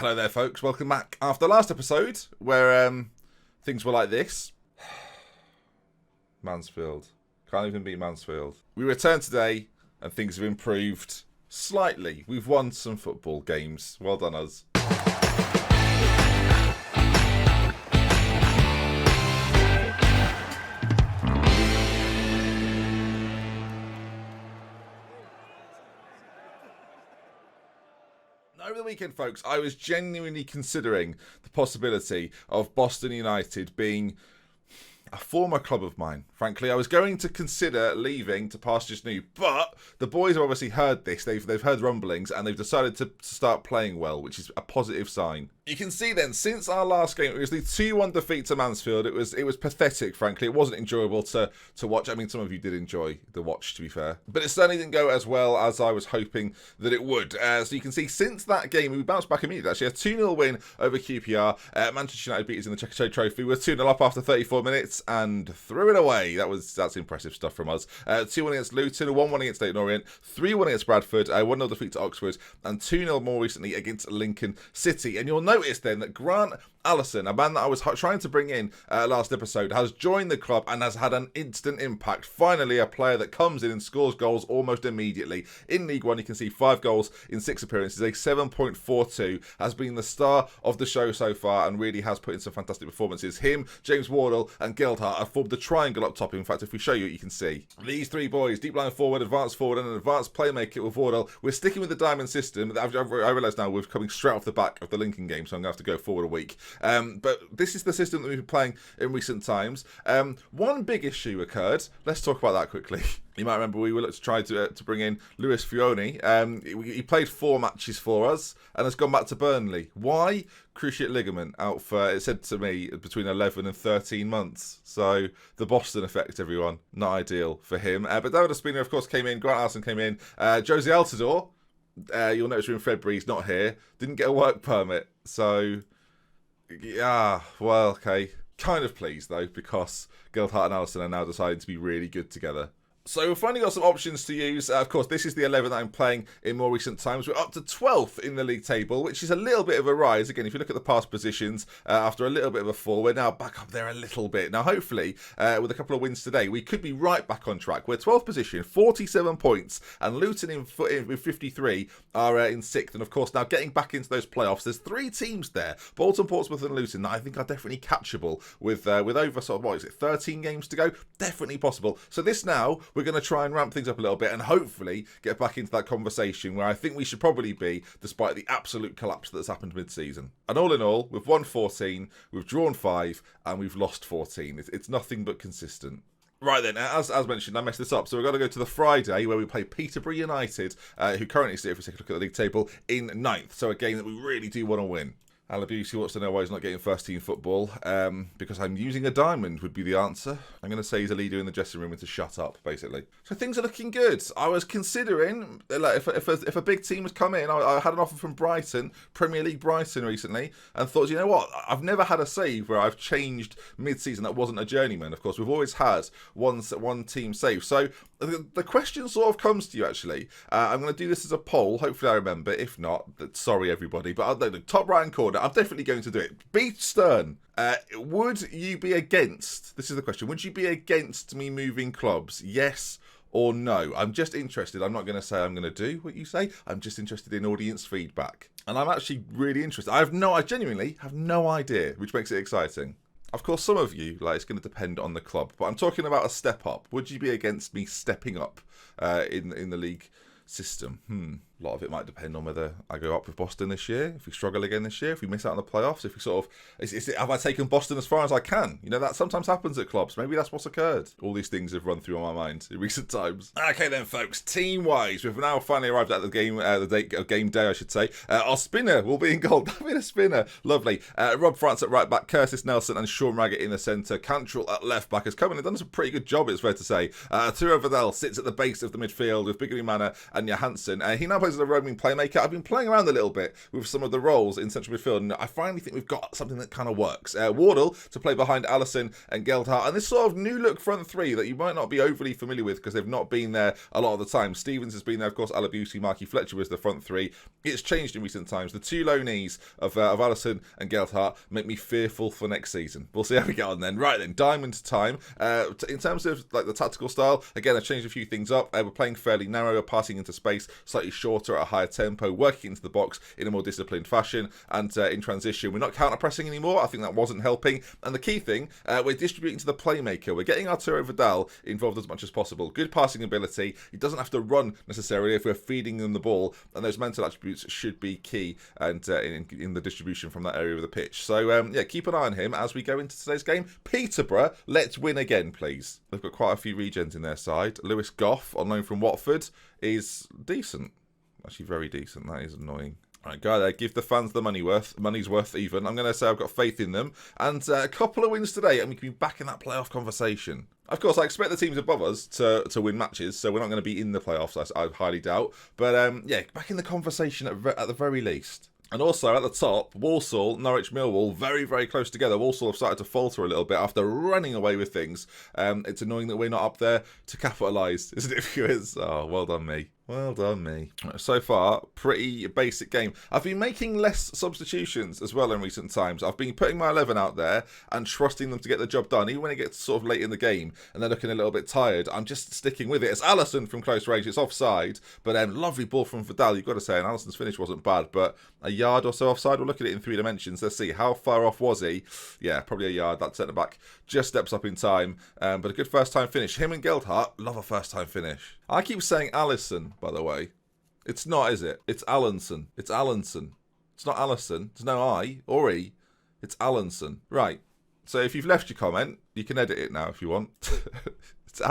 Hello there, folks. Welcome back after last episode where things were like this. Mansfield. Can't even beat Mansfield. We return today and things have improved slightly. We've won some football games. Well done, us. Over the weekend, folks, I was genuinely considering the possibility of Boston United being a former club of mine. Frankly, I was going to consider leaving to pastures new, but the boys have obviously heard this. They've heard rumblings and they've decided to start playing well, which is a positive sign. You can see then, since our last game, it was the 2-1 defeat to Mansfield. It was pathetic, frankly. It wasn't enjoyable to watch. I mean, some of you did enjoy the watch, to be fair. But it certainly didn't go as well as I was hoping that it would. So you can see, since that game, we bounced back immediately. Actually, a 2-0 win over QPR. Manchester United beat us in the Checkatrade Trophy. We were 2-0 up after 34 minutes and threw it away. That's impressive stuff from us. 2-1 against Luton, 1-1 against Leyton Orient, 3-1 against Bradford, 1-0 defeat to Oxford, and 2-0 more recently against Lincoln City. And you'll notice then that Grant Allison, a man that I was trying to bring in last episode, has joined the club and has had an instant impact. Finally, a player that comes in and scores goals almost immediately. In League One, you can see 5 goals in 6 appearances, a 7.42, has been the star of the show so far and really has put in some fantastic performances. Him, James Wardle and Gildhart have formed the triangle up top. In fact, if we show you, you can see these 3 boys, deep line forward, advanced forward and an advanced playmaker with Wardle. We're sticking with the diamond system. I realise now we're coming straight off the back of the Lincoln game, so I'm going to have to go forward a week. But this is the system that we've been playing in recent times. One big issue occurred. Let's talk about that quickly. You might remember we were trying to bring in Lewis Fioni. He played 4 matches for us and has gone back to Burnley. Why? Cruciate ligament out for, it said to me, between 11 and 13 months. So the Boston effect, everyone. Not ideal for him. But David Ospina, of course, came in. Grant Allison came in. Josie Altidore, you'll notice we're in February, he's not here. Didn't get a work permit. So, yeah, well, okay. Kind of pleased, though, because Gildhart and Allison are now deciding to be really good together. So we've finally got some options to use. Of course, this is the 11 that I'm playing in more recent times. We're up to 12th in the league table, which is a little bit of a rise. Again, if you look at the past positions, after a little bit of a fall, we're now back up there a little bit. Now, hopefully, with a couple of wins today, we could be right back on track. We're 12th position, 47 points, and Luton with 53 are in 6th. And of course, now getting back into those playoffs, there's 3 teams there, Bolton, Portsmouth and Luton, that I think are definitely catchable with over, 13 games to go? Definitely possible. So this now, we're going to try and ramp things up a little bit and hopefully get back into that conversation where I think we should probably be, despite the absolute collapse that's happened mid-season. And all in all, we've won 14, we've drawn 5, and we've lost 14. It's nothing but consistent. Right then, as mentioned, I messed this up, so we've got to go to the Friday where we play Peterborough United, who currently sit, if we take a look at the league table, in 9th. So a game that we really do want to win. Alabusi wants to know why he's not getting first team football. Because I'm using a diamond would be the answer. I'm going to say he's a leader in the dressing room and to shut up, basically. So things are looking good. I was considering, like, if a big team was coming in, I had an offer from Brighton, Premier League Brighton recently, and thought, you know what, I've never had a save where I've changed mid-season that wasn't a journeyman. Of course, we've always had one team save. So the question sort of comes to you, actually. I'm going to do this as a poll. Hopefully I remember. If not, sorry, everybody. But I'll the top right-hand corner, I'm definitely going to do it. Be stern. Would you be against, this is the question, would you be against me moving clubs? Yes or no? I'm just interested. I'm not going to say I'm going to do what you say. I'm just interested in audience feedback. And I'm actually really interested. I genuinely have no idea, which makes it exciting. Of course, some of you, it's going to depend on the club, but I'm talking about a step up. Would you be against me stepping up in the league system? A lot of it might depend on whether I go up with Boston this year, if we struggle again this year, if we miss out on the playoffs, if we sort of... have I taken Boston as far as I can? You know, that sometimes happens at clubs. Maybe that's what's occurred. All these things have run through my mind in recent times. Okay then, folks. Team-wise, we've now finally arrived at the game, game day, I should say. Our spinner will be in goal. David Ospina. Lovely. Rob France at right back, Curtis Nelson and Sean Raggett in the centre. Cantrell at left back has come in and done a pretty good job, it's fair to say. Turo Vidal sits at the base of the midfield with Biggie Manor and Johansson. He now plays as a roaming playmaker. I've been playing around a little bit with some of the roles in central midfield, and I finally think we've got something that kind of works. Wardle to play behind Alisson and Geldhart, and this sort of new look front three that you might not be overly familiar with because they've not been there a lot of the time. Stevens has been there, of course. Alabusi, Marky Fletcher was the front three. It's changed in recent times. The two low knees of Alisson and Geldhart make me fearful for next season. We'll see how we get on then. Right then, diamond time. In terms of like the tactical style, again, I've changed a few things up. We're playing fairly narrow, passing into space, slightly shorter at a higher tempo, working into the box in a more disciplined fashion, and in transition, we're not counter-pressing anymore. I think that wasn't helping. And the key thing, we're distributing to the playmaker. We're getting Arturo Vidal involved as much as possible. Good passing ability. He doesn't have to run necessarily if we're feeding him the ball, and those mental attributes should be key and in the distribution from that area of the pitch. So yeah, keep an eye on him as we go into today's game. Peterborough, let's win again, please. They've got quite a few regens in their side. Lewis Goff, on loan from Watford, is decent. Actually, very decent. That is annoying. All right, go there. Give the fans the money's worth even. I'm going to say I've got faith in them. And a couple of wins today, and we can be back in that playoff conversation. Of course, I expect the teams above us to win matches, so we're not going to be in the playoffs, I highly doubt. But yeah, back in the conversation at the very least. And also at the top, Walsall, Norwich, Millwall, very, very close together. Walsall have started to falter a little bit after running away with things. It's annoying that we're not up there to capitalise, isn't it, viewers? Oh, well done me. Well done me. So far, pretty basic game. I've been making less substitutions as well in recent times. I've been putting my 11 out there and trusting them to get the job done. Even when it gets sort of late in the game and they're looking a little bit tired, I'm just sticking with it. It's Alisson from close range. It's offside, but lovely ball from Vidal, you've got to say. And Alisson's finish wasn't bad, but a yard or so offside. We'll look at it in 3 dimensions. Let's see. How far off was he? Yeah, probably a yard. That centre-back just steps up in time. But a good first-time finish. Him and Geldhart, love a first-time finish. I keep saying Alisson, by the way. It's not, is it? It's Allinson. It's Allinson. It's not Alisson. There's no I or E. It's Allinson. Right. So if you've left your comment, you can edit it now if you want. It's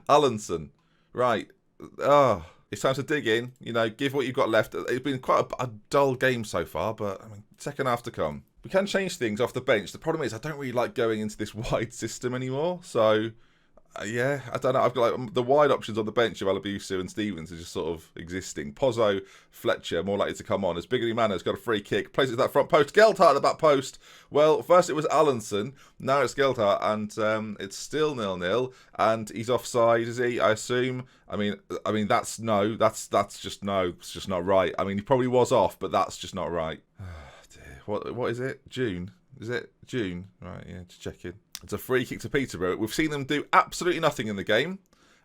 Allinson. Right. Oh, it's time to dig in. You know, give what you've got left. It's been quite a dull game so far, but I mean, second half to come. We can change things off the bench. The problem is I don't really like going into this wide system anymore. So yeah, I don't know. I've got like the wide options on the bench of Alabusi and Stevens are just sort of existing. Pozzo, Fletcher, more likely to come on. As Biggerly Mano's got a free kick, plays it to that front post. Geldhart at the back post. Well, first it was Allinson, now it's Geldhart, and it's still 0-0. And he's offside, is he? I assume. I mean that's no. That's just no. It's just not right. I mean, he probably was off, but that's just not right. What is it? June? Is it June? Right, yeah, just checking. It's a free kick to Peterborough. We've seen them do absolutely nothing in the game,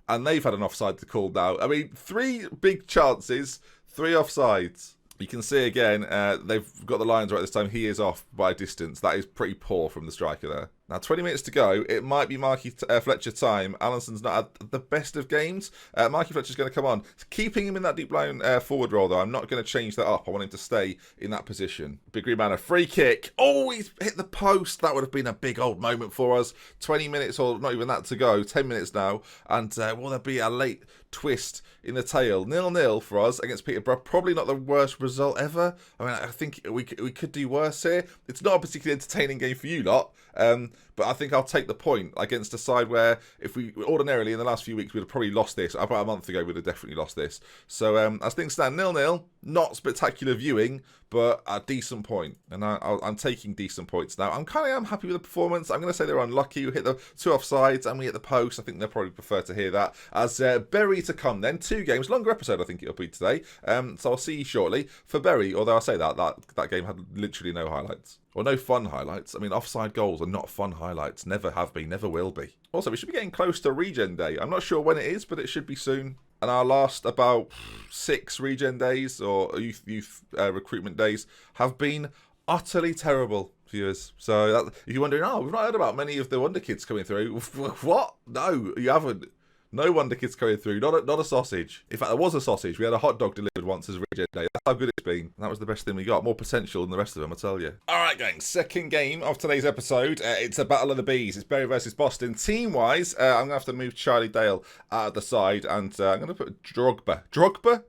and they've had an offside to call now. I mean, 3 big chances, 3 offsides. You can see again, they've got the lines right this time. He is off by a distance. That is pretty poor from the striker there. Now, 20 minutes to go. It might be Marky Fletcher time. Allison's not had the best of games. Marky Fletcher's going to come on. Keeping him in that deep line forward role, though. I'm not going to change that up. I want him to stay in that position. Big Green Man, a free kick. Oh, he's hit the post. That would have been a big old moment for us. 20 minutes, or not even that to go. 10 minutes now. And will there be a late twist in the tail? 0-0 for us against Peterborough. Probably not the worst result ever. I mean, I think we could do worse here. It's not a particularly entertaining game for you lot. But I think I'll take the point against a side where if we ordinarily in the last few weeks we'd have probably lost this. About a month ago we'd have definitely lost this. So as things stand, 0-0, not spectacular viewing, but a decent point. And I'm taking decent points now. I'm happy with the performance. I'm going to say they're unlucky. We hit the 2 offsides and we hit the post. I think they'll probably prefer to hear that. As Bury to come then, 2 games, longer episode I think it'll be today. So I'll see you shortly for Bury. Although I say that game had literally no highlights. Or no fun highlights. I mean, offside goals are not fun highlights. Never have been, never will be. Also, we should be getting close to Regen Day. I'm not sure when it is, but it should be soon. And our last about 6 Regen days or youth recruitment days have been utterly terrible, viewers. So if you're wondering, we've not heard about many of the Wonder Kids coming through. What? No, you haven't. No Wonder Kids coming through. Not a sausage. In fact, there was a sausage. We had a hot dog delivered once as Regen Day. That's how good it's been. And that was the best thing we got. More potential than the rest of them, I tell you. All right, gang. Second game of today's episode. It's a battle of the bees. It's Bury versus Boston. Team-wise, I'm going to have to move Charlie Dale out of the side. And I'm going to put Drogba. Drogba?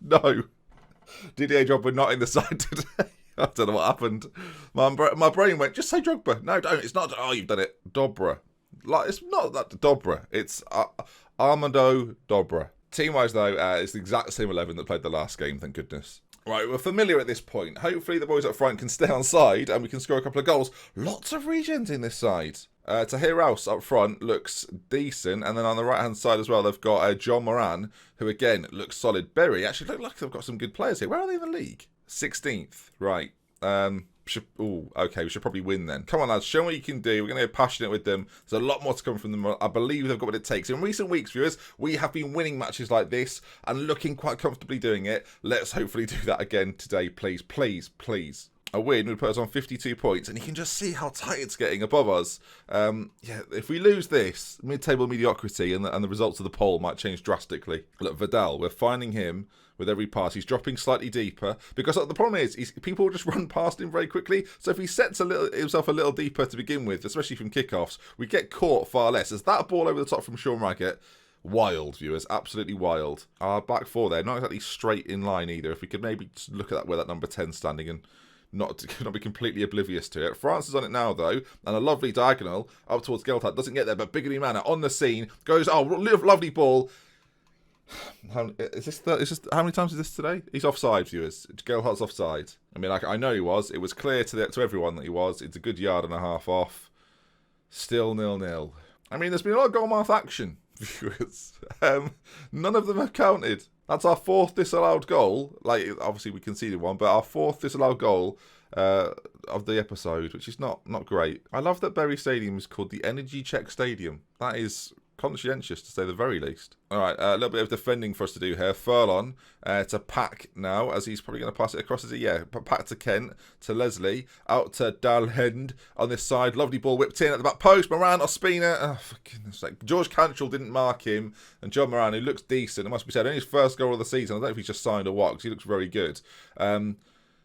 No. Didier Drogba not in the side today. I don't know what happened. My brain went, just say Drogba. No, don't. It's not. Oh, you've done it. Dobra. Like, it's not that Dobra. It's Armando Dobra. Team-wise, though, it's the exact same 11 that played the last game, thank goodness. Right, we're familiar at this point. Hopefully the boys up front can stay on side and we can score a couple of goals. Lots of regions in this side. Tahir House up front looks decent. And then on the right-hand side as well, they've got John Moran, who again looks solid. Berry actually look like they've got some good players here. Where are they in the league? 16th. Right. Okay, we should probably win then. Come on, lads, show me what you can do. We're going to get passionate with them. There's a lot more to come from them. I believe they've got what it takes. In recent weeks, viewers, we have been winning matches like this and looking quite comfortably doing it. Let's hopefully do that again today, please. Please, please. A win would put us on 52 points, and you can just see how tight it's getting above us. Yeah, if we lose this, mid-table mediocrity and the results of the poll might change drastically. Look, Vidal, we're finding him with every pass. He's dropping slightly deeper because the problem is people just run past him very quickly. So if he sets himself a little deeper to begin with, especially from kickoffs, we get caught far less. As that ball over the top from Sean Raggett, wild, viewers, absolutely wild. Our back four there, not exactly straight in line either. If we could maybe just look at that where that number 10's standing and not be completely oblivious to it. France is on it now, though, and a lovely diagonal up towards Geltard. Doesn't get there, but Bigamy Manor on the scene. Goes, oh, lovely ball. How many times is this today? He's offside, viewers. Gelhardt's offside. I mean, I know he was. It was clear to everyone that he was. It's a good yard and a half off. Still 0-0. I mean, there's been a lot of goal-mouth action, viewers. None of them have counted. That's our fourth disallowed goal. Like, obviously we conceded one, but our fourth disallowed goal of the episode, which is not great. I love that Bury Stadium is called the Energy Check Stadium. That is conscientious, to say the very least. All right, a little bit of defending for us to do here. Furlong to Pack now, as he's probably going to pass it across. Pack to Kent, to Leslie, out to Dalhend on this side. Lovely ball whipped in at the back post. Moran, Ospina. Oh, for goodness sake. George Cantrell didn't mark him. And John Moran, who looks decent, it must be said, only his first goal of the season. I don't know if he's just signed or what, because he looks very good.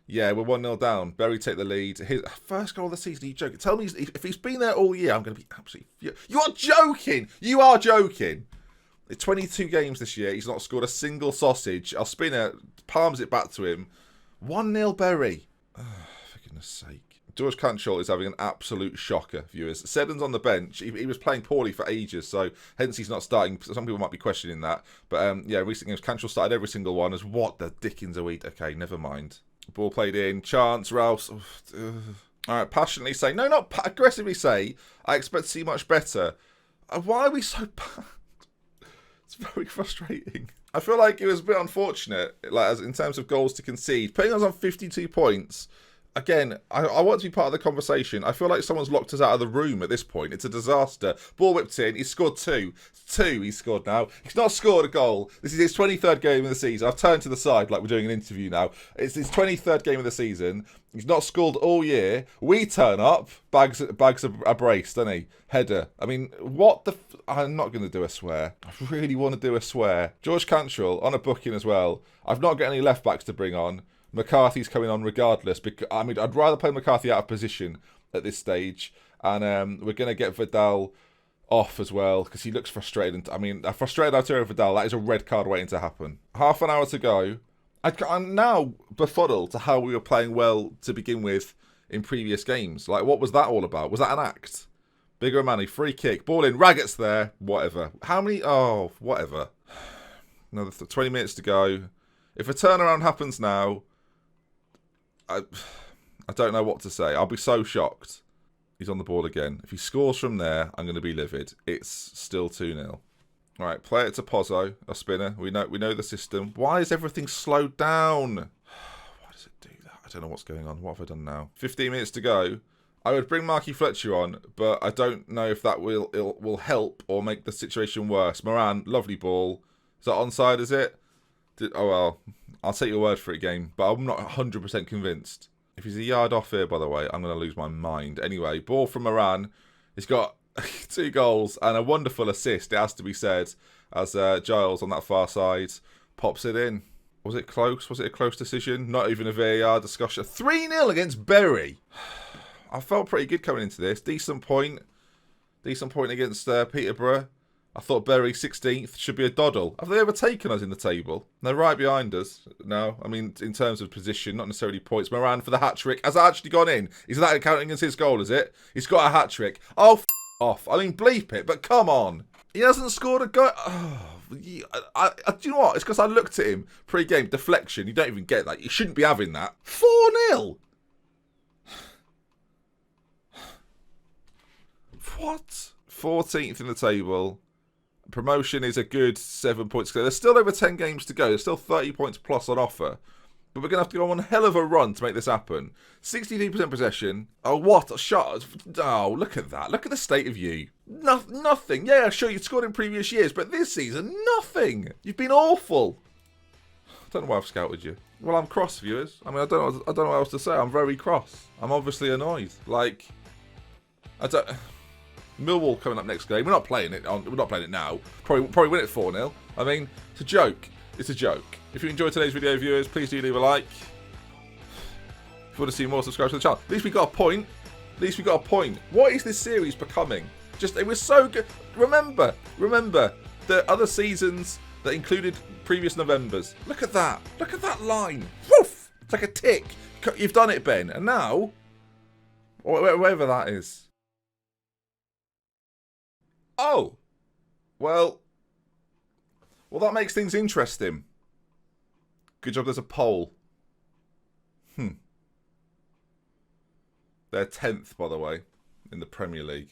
Yeah, we're 1-0 down. Bury take the lead. His first goal of the season. Are you joking? Tell me if he's been there all year, I'm going to be absolutely furious. You are joking! You are joking! It's 22 games this year. He's not scored a single sausage. Ospina palms it back to him. 1-0 Bury. Oh, for goodness sake. George Cantrell is having an absolute shocker, viewers. Seddon's on the bench. He was playing poorly for ages, so hence he's not starting. Some people might be questioning that. But yeah, recent games, Cantrell started every single one. As what the dickens are we? Okay, never mind. Ball played in. Chance, Rouse. All right, passionately say. No, not aggressively say. I expect to see much better. Why are we so bad? It's very frustrating. I feel like it was a bit unfortunate, like as in terms of goals to concede. Putting us on 52 points. Again, I want to be part of the conversation. I feel like someone's locked us out of the room at this point. It's a disaster. Ball whipped in. He's scored two. He's scored now. He's not scored a goal. This is his 23rd game of the season. I've turned to the side like we're doing an interview now. It's his 23rd game of the season. He's not scored all year. We turn up. Bags a brace, doesn't he? Header. I mean, what the... I'm not going to do a swear. I really want to do a swear. George Cantrell on a booking as well. I've not got any left-backs to bring on. McCarthy's coming on regardless. I mean, I'd rather play McCarthy out of position at this stage. And we're going to get Vidal off as well because he looks frustrated. I mean, a frustrated Arturo Vidal, that is a red card waiting to happen. Half an hour to go. I'm now befuddled to how we were playing well to begin with in previous games. Like, what was that all about? Was that an act? Bigger Manny, free kick, ball in, Raggett's there, whatever. How many? Oh, whatever. Another 20 minutes to go. If a turnaround happens now... I don't know what to say. I'll be so shocked. He's on the board again. If he scores from there, I'm going to be livid. It's still 2-0. All right, play it to Pozzo, a spinner. We know the system. Why is everything slowed down? Why does it do that? I don't know what's going on. What have I done now? 15 minutes to go. I would bring Marky Fletcher on, but I don't know if that will help or make the situation worse. Moran, lovely ball. Is that onside, is it? Oh, well. I'll take your word for it, game, but I'm not 100% convinced. If he's a yard off here, by the way, I'm going to lose my mind. Anyway, ball from Moran. He's got 2 goals and a wonderful assist, it has to be said, as Giles on that far side pops it in. Was it close? Was it a close decision? Not even a VAR discussion. 3-0 against Bury. I felt pretty good coming into this. Decent point against Peterborough. I thought Bury 16th should be a doddle. Have they overtaken us in the table? They're right behind us. No, I mean, in terms of position, not necessarily points. Moran for the hat-trick. Has that actually gone in? Is that counting as his goal, is it? He's got a hat-trick. Oh, off. I mean, bleep it, but come on. He hasn't scored a goal. Oh, do you know what? It's because I looked at him pre-game. Deflection. You don't even get that. You shouldn't be having that. 4-0. What? 14th in the table. Promotion is a good 7 points clear. There's still over 10 games to go. There's still 30 points plus on offer. But we're going to have to go on a hell of a run to make this happen. 63% possession. Oh, what a shot. Oh, look at that. Look at the state of you. Nothing. Yeah, sure, you scored in previous years, but this season, nothing. You've been awful. I don't know why I've scouted you. Well, I'm cross, viewers. I mean, I don't know what else to say. I'm very cross. I'm obviously annoyed. Like, Millwall coming up next game. We're not playing it. We're not playing it now. Probably win it 4-0. I mean, it's a joke. It's a joke. If you enjoyed today's video, viewers, please do leave a like. If you want to see more, subscribe to the channel. At least we got a point. At least we got a point. What is this series becoming? It was so good. Remember the other seasons that included previous Novembers. Look at that. Look at that line. Woof! It's like a tick. You've done it, Ben. And now, wherever that is. Oh. Well, that makes things interesting. Good job there's a poll. They're 10th, by the way, in the Premier League.